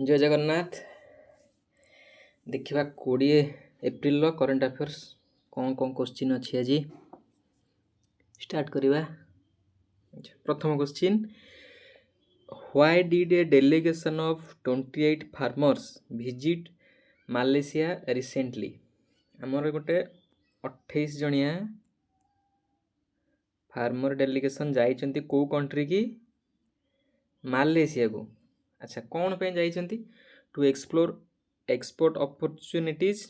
जय जगन्नाथ। देखा 20 April current affairs कौन कौन क्वेश्चन अच्छी आज स्टार्ट करवा। प्रथम question, why did a delegation of 28 farmers visit Malaysia recently. आमर गोटे 28 जनिया फार्मर डेलीगेशन जाइछंती को कंट्री की, मालेशिया को। अच्छा, कौन पे जाइछंती? To explore export opportunities,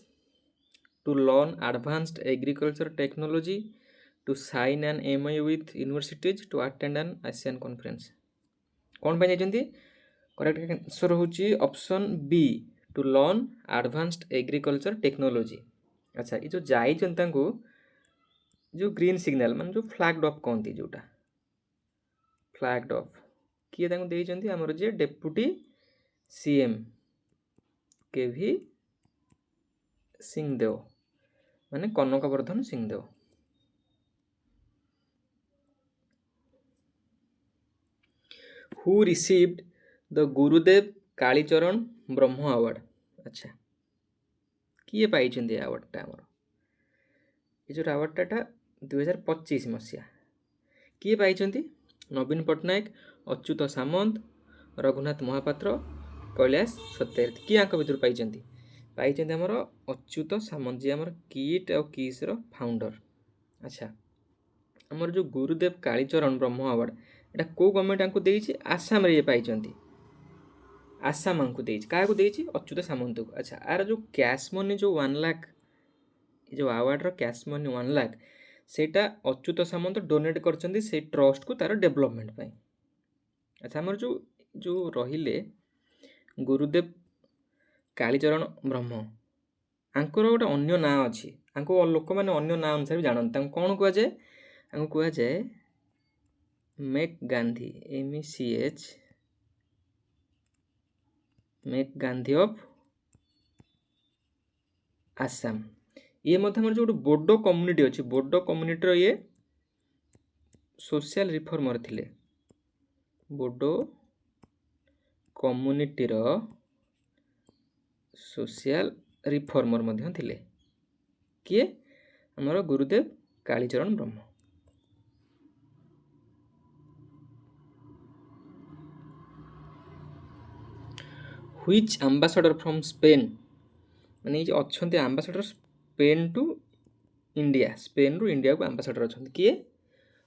to learn advanced agriculture technology, to sign an MOU with universities, to attend an ASEAN conference। कौन पे जाइछंती? करेक्ट आंसर होची option B, to learn advanced agriculture technology. अच्छा, ये जो जाइछन तांको जो ग्रीन सिग्नल मान जो फ्लैग्ड ऑफ कहती, जोटा फ्लैग्ड ऑफ किए तांको देइछंती हमर जे डेप्यूटी सीएम केवी सिंहदेव माने कनकवर्धन Singhdeo. Who received the Gurudev Kalicharan Brahma award. अच्छा, किए पाइछंती अवार्डटा हमर ये जो अवार्डटा 2025 मसीहा किए पाइछंती? नवीन पट्टनायक, अच्युत सामंत, रघुनाथ महापात्र, कैलाश सत्यार्थी। किए आंक भितर पाइछंती? पाइछंती हमर अच्युत सामंत जी हमर किट और किस रो फाउंडर। अच्छा, हमर जो गुरुदेव कालीचरण ब्रह्म अवार्ड एटा को गवर्नमेंट आंको देइछि? आसाम रे पाइछंती, आसाम आंको देइछि। काको देइछि? अच्युत सामंत को। अच्छा, आर जो कैश मनी जो 1 लाख जो अवार्ड रो कैश मनी 1 लाख सेटा अच्युत सामंत डोनेट करछंती से ट्रस्ट को तार डेवलपमेंट पई। अच्छा, हमर जो रहिले गुरुदेव कालीचरण ब्रह्म आंकर गोटे अन्य ना अच्छी, आंको लोक मैंने अन्य ना अनुसार भी जानते। कौन कह जाए? कह जाए make Gandhi, MECH, make Gandhi of Assam. ये मतलब जो बोडो कम्युनिटी अच्छी, बोडो कम्युनिटी ये सोशल रिफॉर्मर थिले, बोडो कम्युनिटी सोशल रिफॉर्मर मध्य थिले। किए? हमर गुरुदेव कालीचरण ब्रह्म। व्हिच एम्बेसडर फ्रॉम स्पेन, माने ये अच्छे ambassador Spain to India, Spain रु इंडिया को एम्बेसडर अच्छे किए?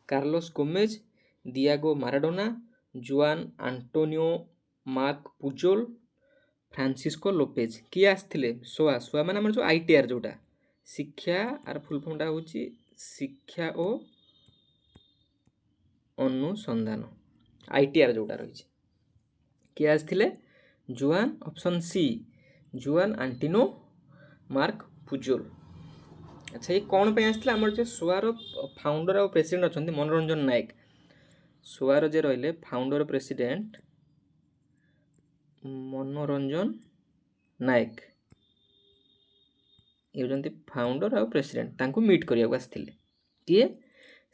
Carlos Gomez, Diego Maradona, Juan Antonio Marc Pujol, Francisco Lopez. किए आसथिले? सोआ सोआ माने हमर जो ITR जोटा शिक्षा आर फुल फॉर्मटा होची शिक्षा ओ अनुसंधान, ITR जोटा रही। किए आसथिले? जुआन, ऑप्शन सी, जुआन आंटिनो मार्क पुजोल। अच्छा, ये कौन पे आसथिले? हमर जो सोआर फाउंडर और प्रेसिडेंट अछंती मनोरंजन नायक। सोआर जे रहिले फाउंडर और प्रेसिडेंट मनोरंजन नायक, ये होजंती फाउंडर और प्रेसिडेंट, तांको मीट करिया को आसथिले। किए?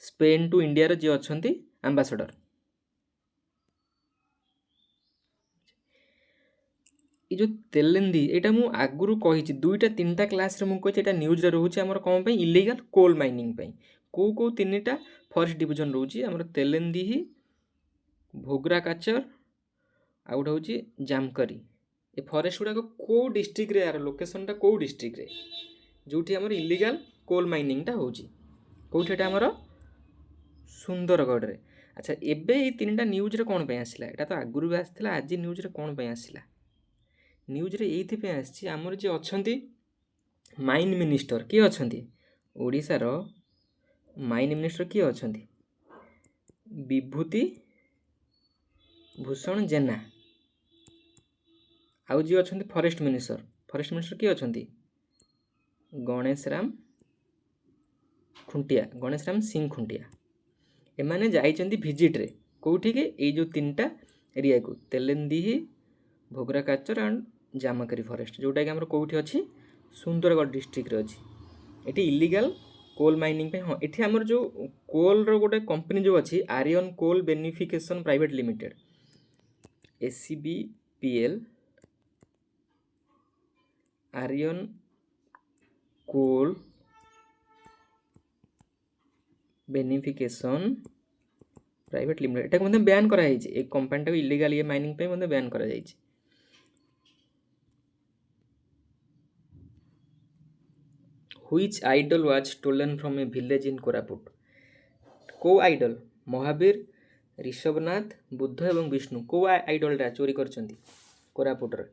स्पेन टू इंडिया रे जे अछंती एम्बेसडर। ये जो तेलेंदी एटा मु आगुरु कहिछि, 2टा 3टा क्लास रे मु कहिछि एटा न्यूज रे रहउछि हमर कोन पे? इलीगल कोल माइनिंग पे। को 3टा फॉरेस्ट डिवीजन रहउछि हमर तेलेंदी, भोगरा काचर आ गोटे होछि जामकरी। ए फॉरेस्ट गुडा को डिस्ट्रिक्ट रे, यार लोकेशनटा को डिस्ट्रिक्ट रे जोठी हमर इलीगल कोल माइनिंगटा होछि? कोठी एटा हमर सुंदरगढ़ रे। अच्छा, एबे ए 3टा न्यूज रे कोन पे आसिला? एटा तो आगुरु भी आसिला, आज न्यूज रे कोन पे आसिला? न्यूज रे एइथि पे आछि हमर जे अछंती माइन मिनिस्टर। किए अछंती? ओडिसा रो माइन मिनिस्टर किए अछंती? विभूति भूषण जेना। आउ जी अछंती फॉरेस्ट मिनिस्टर किए अछंती? गणेश राम खुंटिया, गणेश राम सिंह खुंटिया। एमाने जाइछंती विजिट रे कोठी के? ए जो 3टा एरिया को, तेलेंदी, भोगरा काचर एंड जामकरी फॉरेस्ट, जोटा कि हमर कोठी अछि? सुंदरगढ़ डिस्ट्रिक्ट रे अछि। एटी इलीगल कोल माइनिंग पे। हाँ, एठी हमर जो कोल रो गोटे कंपनी जो अछि Aryan coal beneficiation private limited, SCBPL Aryan coal beneficiation private limited एटा बैन कराई ए कंपनी इलीगल ये माइनिंग पे बैन कराई। Which idol was stolen from a village in Koraput? को आइडल? महावीर, ऋषभनाथ, बुद्ध एवं विष्णु को आइडलटा चोरी करछंती कोरापुट रे?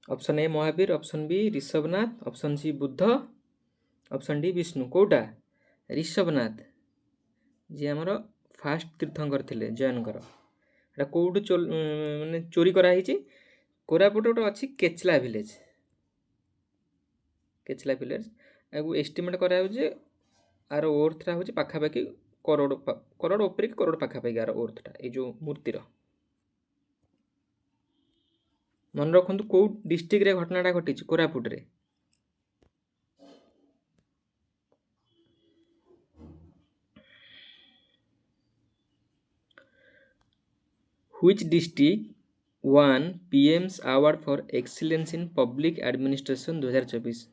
Option A Mahavir, option B Rishabhnath, option C Buddha, option D Vishnu. कोटा? ऋषभनाथ जी आमर फास्ट तीर्थंकर थिले जैनकर। एटा कोउठु माने चोरी करा हिची? कोरापुट गोटे अछि केचला विलेज। केचला विलेज आगु एस्टिमेट करा जे आर ओर्थटा होची पाखापाखि करोड़ करोड़ ऊपर कि करोड़ पाखापाखि आर ओर्थटा ए जो मूर्तिर। मन रखु कौ डिस्ट्रिक्ट रे घटनाटा घटी कोरापुट रे? Which district won PM's award for excellence in public administration 2024?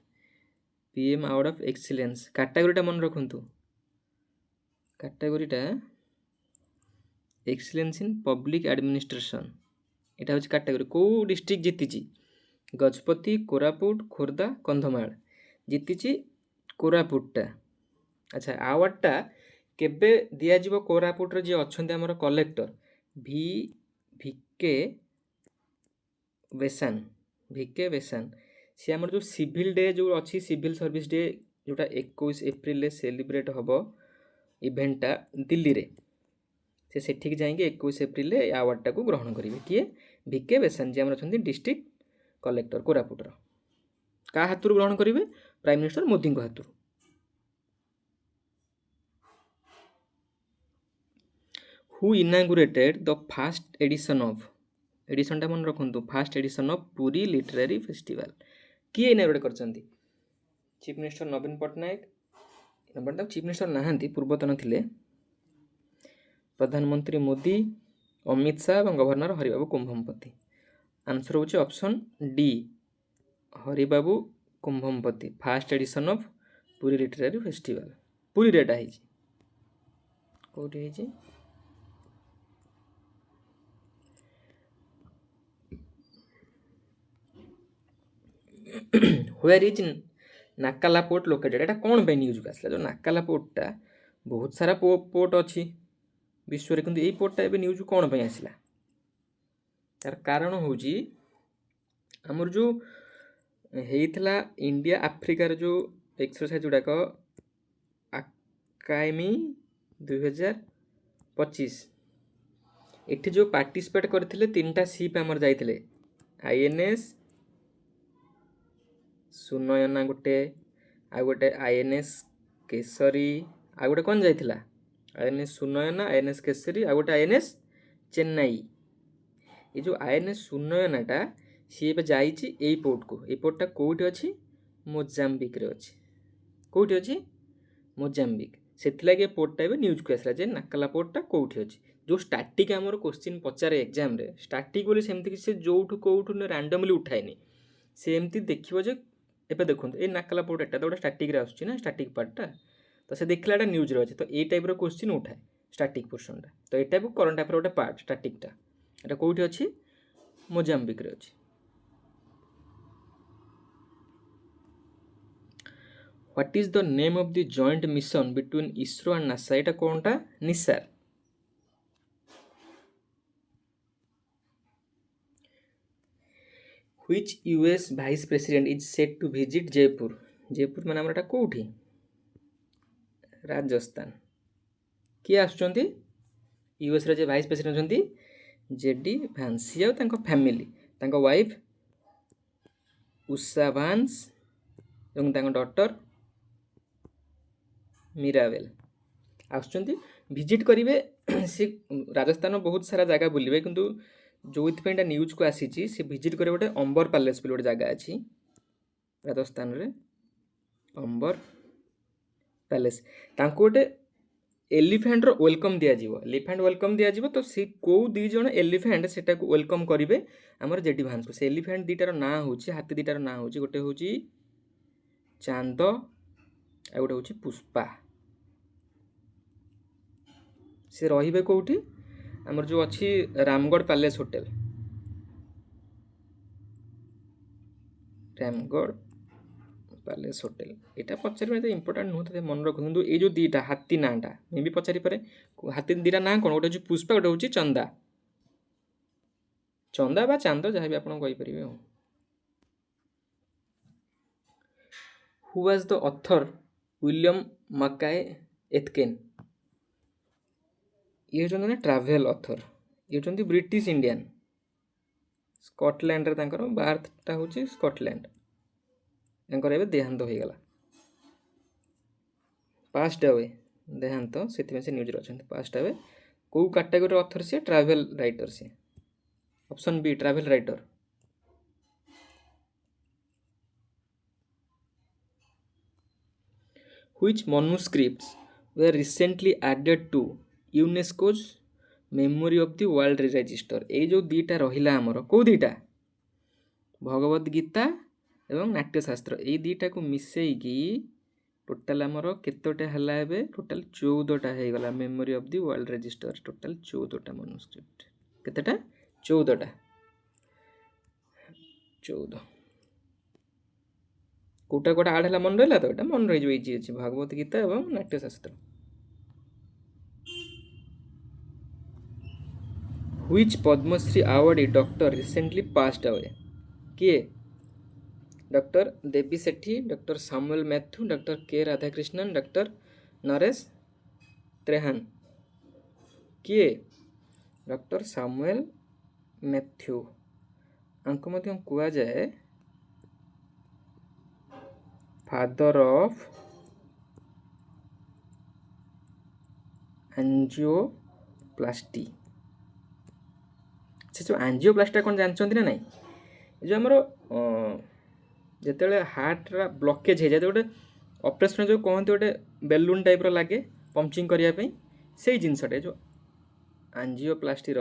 PM award of excellence कैटेगरीटा मन रखु कैटेगरीटा एक्सीलेंस इन पब्लिक एडमिनिस्ट्रेशन एटा होची कैटेगरी। को डिस्ट्रिक्ट जीतीची? गजपति, कोरापुट, खोर्धा, कंधमाल। जीतीची कोरापुटटा। अच्छा अवार्डटा केबे दिया जिवो? कोरापुट रे जे अछंती हमर कलेक्टर भिके वेसान सी आमर जो सिविल डे जो अच्छी सिविल सर्विस डे जोटा 21 एप्रिल सेलिब्रेट हम इवेंटा दिल्ली रे से सेठिक जाएंगे 21 एप्रिल अवार्डटा को ग्रहण करेंगे। किए? भिके वेसान जी आमर अच्छा डिस्ट्रिक्ट कलेक्टर कोरापुटर। का हाथुर ग्रहण करेंगे? प्राइम मिनिस्टर मोदी को हाथुर। Who inaugurated the first edition of एडिशनटा मन रखु first edition of Puri literary festival? किए इनागुरेट करछंती? Chief minister Naveen Patnaik. Chief minister नहांती पूर्वतन थिले प्रधानमंत्री मोदी, अमित शाह और गवर्नर हरिबाबू कुंभमपति। आंसर होची option D Haribabu Kambhampati. First edition of Puri literary festival Puri रेटा है कोठी है? Where is Nakala port located? एटा कौन पे न्यूज को आसला? जो नाकाला पोर्टटा बहुत सारा पोर्ट अच्छी विश्व रे किंतु एई पोर्टटा एबे न्यूज कौन पे आसला? तार कारण होजी हमर जो हेइथला इंडिया अफ्रीका जो एक्सरसाइज गुड़ाक आकामी 2025 एठी जो पार्टिसिपेट करथिले 3टा शिप हमर जाइथिले आईएनएस सुनयना गोटे आ गोटे आईएनएस केसरी आ गोटे कौन जाइथिला आईएनएस सुनयना आईएनएस केसरी आ गोटे आईएनएस चेन्नई। ये जो आईएनएस सुनयनाटा सी ए जाइछि एई पोर्ट को। ए पोर्टटा कोठी अछि? मोजाम्बिक रे अछि। कोठी अछि? मोजाम्बिक। सेथिलागे पोर्टटा एबे न्यूज को आसला जे नाकाला पोर्टटा कोठी अछि। जो स्टैटिक हमर क्वेश्चन पचारे एग्जाम रे स्टैटिक बोली सेमति कि से जोठु कोठु ने रैंडमली उठाइनी सेमति देखिबो जे एबे देखो ए नाकाला पोर्ट एटा तो स्टैटिक रे आसुछि ना स्टैटिक पार्टटा तो से देखलाटा न्यूज रे अछि तो ए टाइप रो क्वेश्चन उठाए स्टैटिक पोर्शनटा तो एटा भी करंट अफेयर गोटे पार्ट स्टैटिकटा एटा कोठी अछि? मोजाम्बिक रे अछि। What is the name of the joint mission between ISRO and NASA? Etah कोनटा? Nisar. Which US vice president is set to visit Jaipur? Jaipur माने हमरटा कोठी? राजस्थान। किए आसुचंती? यूएस रे जे वाइस प्रेसिडेंट छंती जेडी भांसी आ तांको फैमिली तांको वाइफ उषा भांस एवं तांको डॉटर मीरावेल आसुचंती विजिट करिवे। से राजस्थान बहुत सारा जगह बुलिवे किंतु जो इथपेंटा न्यूज को आसीची से विजिट करे गोटे अंबर पैलेस बोली गोटे जगह अछि राजस्थान रे अंबर पैलेस तांको गोटे एलिफेंटर वेलकम दिज्व एलिफेंट वेलकम दिज्व तो सी कौ दी जन एलिफेंट सेटा वेलकम करेंगे आमर जेडी भांस को से एलिफेंट दीटार ना हूँ हाथी दीटार ना हूँ गोटे हूँ चांद आ गोटे हूँ पुष्पा से रे कौटी आमर जो अच्छी Ramgarh palace hotel Ramgarh palace hotel यहाँ पचार तो इंपोर्टाट नुह तो मन रख कि ये जो दीटा हाथी नाटा मे भी पचारि पारे हाथी दीटा ना कौन गोटे पुष्पा गोटे हूँ चंदा चंदा बा चांद जहाँ भी आप कहींपारे who was the author William McKay Aitken ये होना ट्राभेल ऑथर ये होती ब्रिटिश इंडियन स्कटलैंड रे बार्थटा हूँ स्कटलैंड एवं देहांत हो गला पास्ट अवे देहांत से न्यूज अच्छा पास्ट अवे कौ कैटेगरी ऑथर से ट्राभेल राइटर से option B travel writer Which manuscripts were recently added to UNESCO's Memory of the World Register ये जो दीटा रहिला हमर को दीटा भगवत गीता एवं नाट्यशास्त्र ये दीटा को मिसेईकी टोटाल आमर केतोटा हला एबे टोटाल 14टा हे गला memory of the world register total 14टा मैन्युस्क्रिप्ट केतेटा 14टा 14 कोटा कोटा आड है मन रहा तो ये मन रही भागवत गीता एवं Natyashastra Which Padma Shri awardee doctor recently passed away किए doctor Devi Sethi doctor Samuel Mathew doctor K Radhakrishnan doctor Naresh Trehan किए डॉक्टर सामुएल मैथ्यू आंको मध्य कुआ जाए फादर ऑफ एंजियोप्लास्टी से जो एंजियोप्लास्टी कौन जानते ना नहीं जो आमर जिते हार्ट ब्लकेज हो जाए गोटे ऑपरेशन जो कहते गोटे बेलून टाइप लगे पंचिंग करने से जिनसटे जो एंजियोप्लास्टी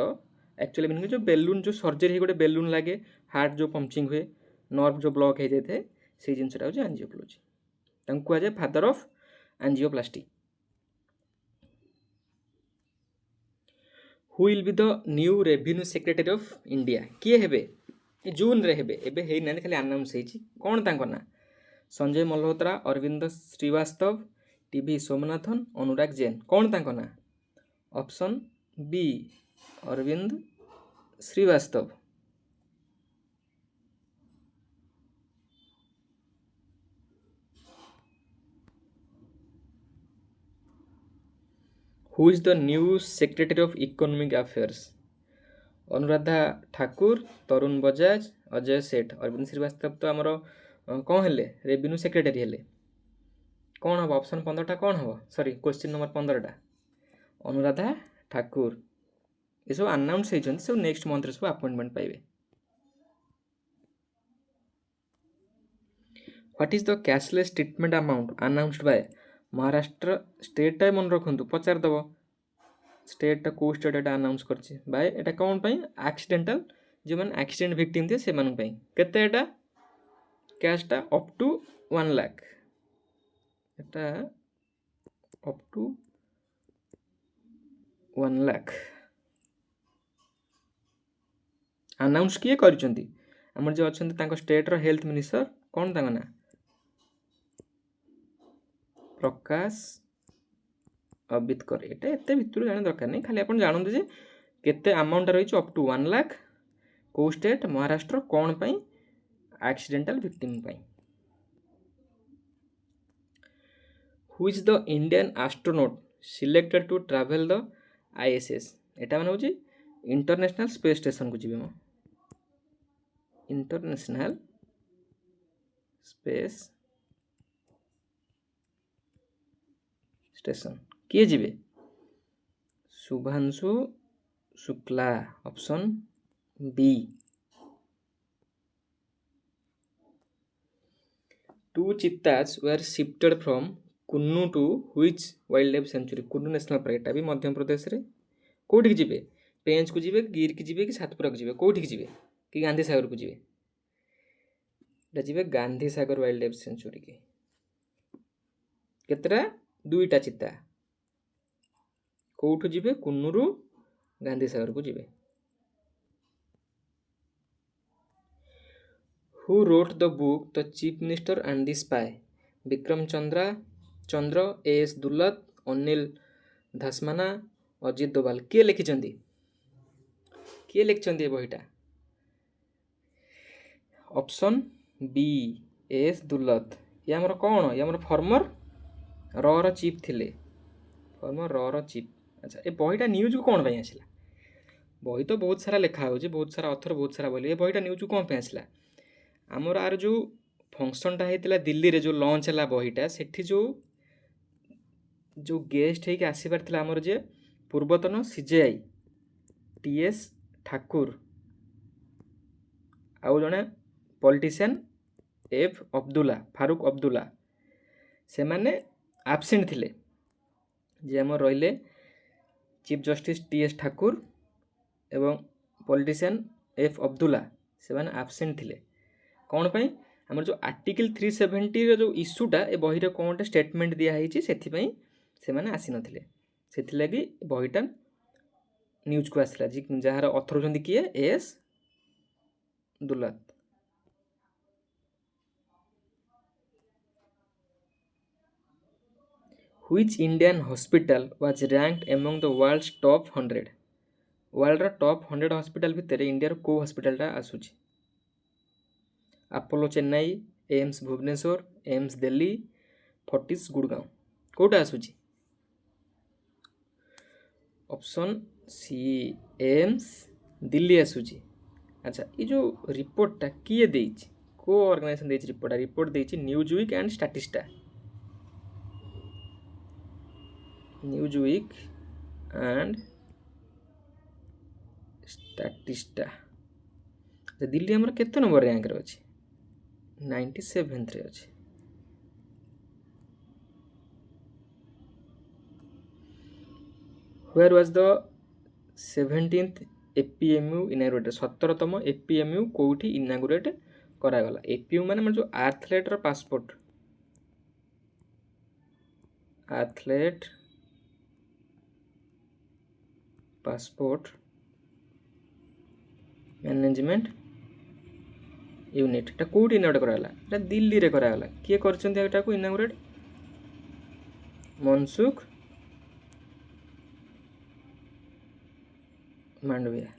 एक्चुअली मीनिंग जो बेलून जो सर्जरी गोटे बेलून लगे हार्ट जो पंचिंग हुए नर्व जो ब्लक हो जाए से जिनसटा हूँ एंजियोप्लास्टी कहुए father of angioplasty who will be the new revenue secretary of India किए हेबे जून रे हेबे एबे हेई ना खाली अनाउंस होईची कोन तांको ना संजय मल्होत्रा अरविंद श्रीवास्तव टीवी सोमनाथन अनुराग जैन कौन तांको ना option B Arvind Srivastava who is the new secretary of economic affairs Anuradha Thakur Tarun Bajaj Ajay Seth Arvind Srivastava तो आमर कौन हेले रेवेन्यू सेक्रेटरी हेले कौन हम ऑप्शन 15टा कौन हम सॉरी क्वेश्चन नंबर 15टा अनुराधा ठाकुर ये सब अनाउंस होती सब नेक्स्ट मंथ सब अपॉइंटमेंट पाइबे what is the cashless treatment amount announced by Maharashtra state time मन रखु पचारदेव स्टेटा कौ स्टेट एटा अनाउंस करछि बाय एटा कौन पई एक्सीडेंटल जो मैंने एक्सीडेंट विक्टिम थे से मन पई केते एटा कैशटा up to 1 lakh Etah up to 1 lakh announce किए करछंती हमर जो अछंती तांको स्टेट रो हेल्थ मिनिस्टर कौन तांको ना प्रकाश अम्बेडकर एटा एते भितर जाने दरकार नहीं खाली अपन जानते जे केते अमाउंट रही अप टू 1 लाख को स्टेट महाराष्ट्र कौन पई एक्सीडेंटल विक्टिम पई who is the Indian astronaut selected to travel the ISS एटा माने होची इंटरनेशनल स्पेस स्टेशन को जीवे इंटरनेशनल स्पेस स्टेशन किए जीवे Shubhanshu Shukla option B 2 cheetahs were shifted from Kuno to which wildlife ଲାଇଫ୍ ସେଞ୍ଚୁରୀ? କୁନ୍ନୁ ନ୍ୟାସନାଲ୍ ପାର୍କ, ଏଟା ବି ମଧ୍ୟପ୍ରଦେଶରେ। କେଉଁଠିକି ଯିବେ? ପେଞ୍ଚ୍କୁ ଯିବେ, ଗିର୍କି ଯିବେ କି ସାତପୁରାକୁ ଯିବେ? କେଉଁଠିକି ଯିବେ? କି ଗାନ୍ଧୀ ସାଗରକୁ ଯିବେ? এটা ଯିବେ ଗାନ୍ଧୀ ସାଗର ୱାଇଲ୍ଡ ଲାଇଫ୍ ସେଞ୍ଚୁରୀକି। କେତେଟା? 2ଟା ଚିତା। କେଉଁଠୁ ଯିବେ? କୁନ୍ନୁରୁ ଗାନ୍ଧୀ ସାଗରକୁ ଯିବେ। Who wrote the book the chief minister and the spy? Vikram Chandra, A.S. Dulat, Anil Dhasmana, Ajit Doval. କିଏ ଲେଖିଛନ୍ତି ଏ ବହିଟା? Option B A.S. ଦୁଲ୍ଲତ। ଇଏ ଆମର କ'ଣ? ଇଏ ଆମର ଫର୍ମର ର ଚିଫ୍ ଥିଲେ। ଫର୍ମର ର ଚିଫ୍। ଆଚ୍ଛା, ଏ ବହିଟା ନ୍ୟୁଜ୍କୁ କ'ଣ ପାଇଁ ଆସିଲା? ବହି ତ ବହୁତ ସାରା ଲେଖା ହେଉଛି, ବହୁତ ସାରା ଅଥର, ବହୁତ ସାରା ବୋଲି। ଏ ବହିଟା ନ୍ୟୁଜ୍କୁ କ'ଣ ପାଇଁ ଆସିଲା? ଆମର ଆର ଯେଉଁ ଫଙ୍କସନ୍ଟା ହେଇଥିଲା ଦିଲ୍ଲୀରେ, ଯେଉଁ ଲଞ୍ଚ ହେଲା ବହିଟା, ସେଠି ଯେଉଁ ଗେଷ୍ଟ ହେଇକି ଆସିବାର ଥିଲା ଆମର ଯେ ପୂର୍ବତନ CJI T.S. ଠାକୁର ଆଉ ଜଣେ ପଲିଟିସିଆନ୍ ଫାରୁକ ଅବଦୁଲ୍ଲା, ସେମାନେ ଆବସେଣ୍ଟ ଥିଲେ। ଯେ ଆମର ରହିଲେ ଚିଫ୍ ଜଷ୍ଟିସ୍ T.S. ଠାକୁର ଏବଂ ପଲିଟିସିଆନ୍ F. ଅବଦୁଲ୍ଲା, ସେମାନେ ଆବସେଣ୍ଟ ଥିଲେ। କ'ଣ ପାଇଁ? ଆମର ଯେଉଁ ଆର୍ଟିକଲ୍ 370ର ଯେଉଁ ଇସ୍ୟୁଟା, ଏ ବହିରେ କ'ଣ ଗୋଟେ ଷ୍ଟେଟମେଣ୍ଟ ଦିଆହେଇଛି, ସେଥିପାଇଁ ସେମାନେ ଆସିନଥିଲେ। ସେଥିଲାଗି ବହିଟା ନ୍ୟୁଜ୍କୁ ଆସିଲା। ଯାହାର ଅଥର ହେଉଛନ୍ତି କିଏ? A.S. ଦୁଲ୍ଲତ। Which Indian hospital was ranked among the world's top 100? ୱାର୍ଲଡର ଟପ୍ 100 ହସ୍ପିଟାଲ ଭିତରେ ଇଣ୍ଡିଆର କେଉଁ ହସ୍ପିଟାଲଟା ଆସୁଛି? Apollo Chennai, AIIMS Bhubaneswar, AIIMS Delhi, Fortis Gurgaon. କେଉଁଟା ଆସୁଛି? ଅପସନ୍ ସି, ଏମ୍ସ ଦିଲ୍ଲୀ ଆସୁଛି। ଆଚ୍ଛା, ଏ ଯେଉଁ ରିପୋର୍ଟଟା କିଏ ଦେଇଛି? କେଉଁ ଅର୍ଗାନାଇଜେସନ୍ ଦେଇଛି ରିପୋର୍ଟଟା? ରିପୋର୍ଟ ଦେଇଛି Newsweek and ଷ୍ଟାଟିଷ୍ଟା। Newsweek and ଷ୍ଟାଟିଷ୍ଟା। Delhi ଆମର କେତେ ନମ୍ବର ର୍ୟାଙ୍କରେ ଅଛି? 97ରେ ଅଛି। Where was the 17th APMU inaugurated? 17ତମ APMU କେଉଁଠି ଇନାଗୁରେଟ୍ କରାଗଲା? APMU ମାନେ ଆମର ଯେଉଁ ଆଥଲେଟ୍ର passport, athlete passport management unit, ଏଟା କେଉଁଠି ଇନାଗୁରେଟ୍ କରାଗଲା? ଏଟା ଦିଲ୍ଲୀରେ କରାଗଲା। କିଏ କରିଛନ୍ତି ଏଟାକୁ inaugurate? Mansukh Mandaviya.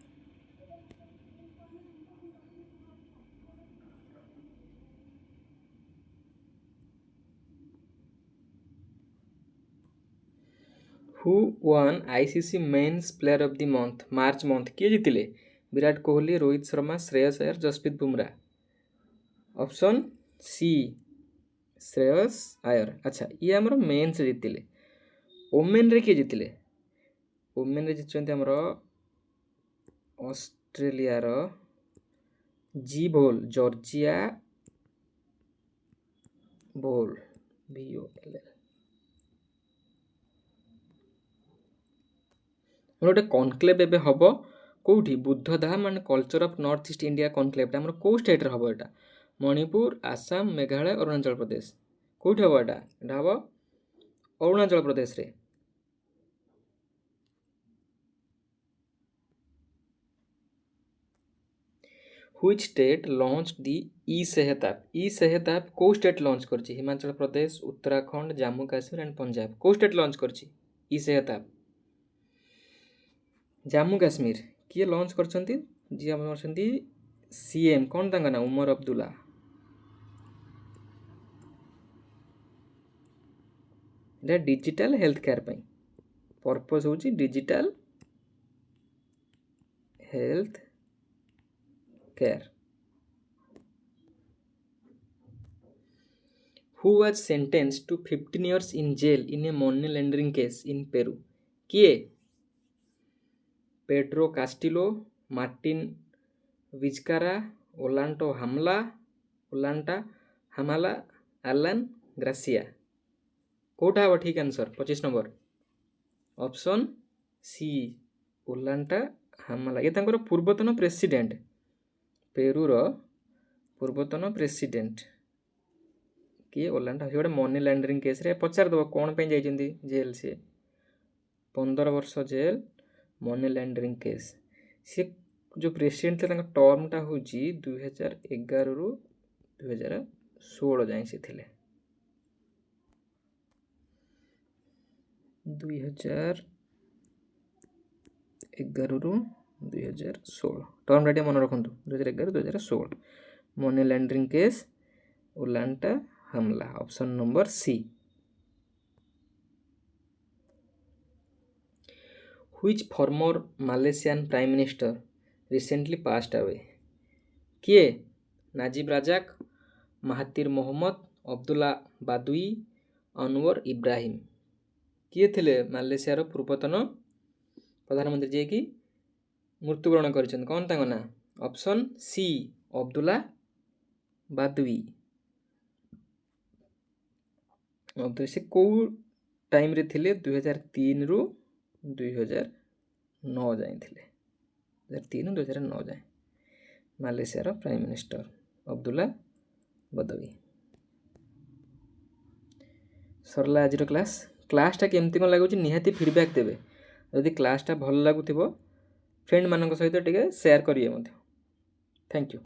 Who won ICC men's player of the month? March month କିଏ ଜିତିଲେ? ବିରାଟ କୋହଲି, ରୋହିତ ଶର୍ମା, ଶ୍ରେୟସ ଆୟର, ଜସପ୍ରୀତ ବୁମରା। Option C, Shreyas Iyer. ଆଚ୍ଛା, ଇଏ ଆମର ମେନ୍ସରେ ଜିତିଲେ। ଓମେନ୍ରେ କିଏ ଜିତିଲେ? ଓମେନ୍ରେ ଜିତିଛନ୍ତି ଆମର ଅଷ୍ଟ୍ରେଲିଆର ଜର୍ଜିଆ ବୋଲ୍, VOLL। ଗୋଟେ କନକ୍ଲେଭ୍ ଏବେ ହେବ କେଉଁଠି? Buddha Dhamma and culture of north east India କନକ୍ଲେଭ୍ଟା ଆମର କେଉଁ ଷ୍ଟେଟ୍ରେ ହେବ? ଏଇଟା ମଣିପୁର, ଆସାମ, ମେଘାଳୟ, ଅରୁଣାଚଳ ପ୍ରଦେଶ। କେଉଁଠି ହେବ ଏଇଟା? ଏଇଟା ହେବ ଅରୁଣାଚଳ ପ୍ରଦେଶରେ। Which state launched the E-Sehat app? E-Sehat app କେଉଁ ଷ୍ଟେଟ୍ ଲଞ୍ଚ କରିଛି? ହିମାଚଳ ପ୍ରଦେଶ, ଉତ୍ତରାଖଣ୍ଡ, ଜାମ୍ମୁ କାଶ୍ମୀର ଆଣ୍ଡ ପଞ୍ଜାବ। କେଉଁ ଷ୍ଟେଟ୍ ଲଞ୍ଚ କରିଛି E-Sehat app? ଜାମ୍ମୁ କାଶ୍ମୀର। କିଏ ଲଞ୍ଚ କରିଛନ୍ତି? ଯିଏ ଆମର ଅଛନ୍ତି CM, କ'ଣ ତାଙ୍କ ନାଁ? ଉମର ଅବଦୁଲ୍ଲା। ଏଇଟା ଡିଜିଟାଲ ହେଲ୍ଥ କେୟାର ପାଇଁ। ପର୍ପସ୍ ହେଉଛି digital health care. Who was sentenced to 15 years in jail in a money laundering case in Peru? କିଏ? Pedro Castillo, Martin Vizcarra, Ollanta Humala, Alan Garcia. କୋଉଟା ହେବ ଠିକ୍ answer 25 number option C Ollanta Humala. ଇଏ ତାଙ୍କର ପୂର୍ବତନ president, ପେରୁର ପୂର୍ବତନ president କିଏ ଓଲାଣ୍ଟା। ସେ ଗୋଟେ ମନି ଲଣ୍ଡରିଂ କେସ୍ରେ ପଚାରିଦେବ କ'ଣ ପାଇଁ ଯାଇଛନ୍ତି ଜେଲ୍। ସିଏ 15 ବର୍ଷ ଜେଲ୍ ମନି ଲଣ୍ଡରିଂ କେସ୍। ସିଏ ଯେଉଁ ପ୍ରେସିଡେଣ୍ଟ ଥିଲେ ତାଙ୍କ ଟର୍ମଟା ହେଉଛି 2011ରୁ 2016 ଯାଏଁ ସେ ଥିଲେ। 2011ରୁ 2016 ଟର୍ମଟା ଟିକେ ମନେ ରଖନ୍ତୁ, 2011-2016 money laundering case Ollanta Humala. Option number C. Which former Malaysian Prime Minister recently passed away? କିଏ? ନାଜିବ୍ ରାଜାକ୍, ମାହାତିର ମୋହମ୍ମଦ, ଅବଦୁଲ୍ଲା ବାଦୁଇ, ଅନୱର ଇବ୍ରାହିମ। କିଏ ଥିଲେ ମାଲେସିଆର ପୂର୍ବତନ ପ୍ରଧାନମନ୍ତ୍ରୀ ଯିଏକି ମୃତ୍ୟୁବରଣ କରିଛନ୍ତି? କ'ଣ ତାଙ୍କ ନାଁ? Option C Abdullah Badawi. ସେ କେଉଁ ଟାଇମ୍ରେ ଥିଲେ? 2003ରୁ 2009 ଯାଏଁ ଥିଲେ। 2003ରୁ 2009 ଯାଏଁ ମାଲେସିଆର ପ୍ରାଇମ୍ ମିନିଷ୍ଟର ଅବଦୁଲ୍ଲା ବାଦୁଇ। ସରିଲା ଆଜିର କ୍ଲାସ୍ଟା କେମିତି କ'ଣ ଲାଗୁଛି ନିହାତି ଫିଡ଼ବ୍ୟାକ୍ ଦେବେ। ଯଦି କ୍ଲାସ୍ଟା ଭଲ ଲାଗୁଥିବ ଫ୍ରେଣ୍ଡମାନଙ୍କ ସହିତ ଟିକେ ସେୟାର କରିବେ ମଧ୍ୟ। Thank you.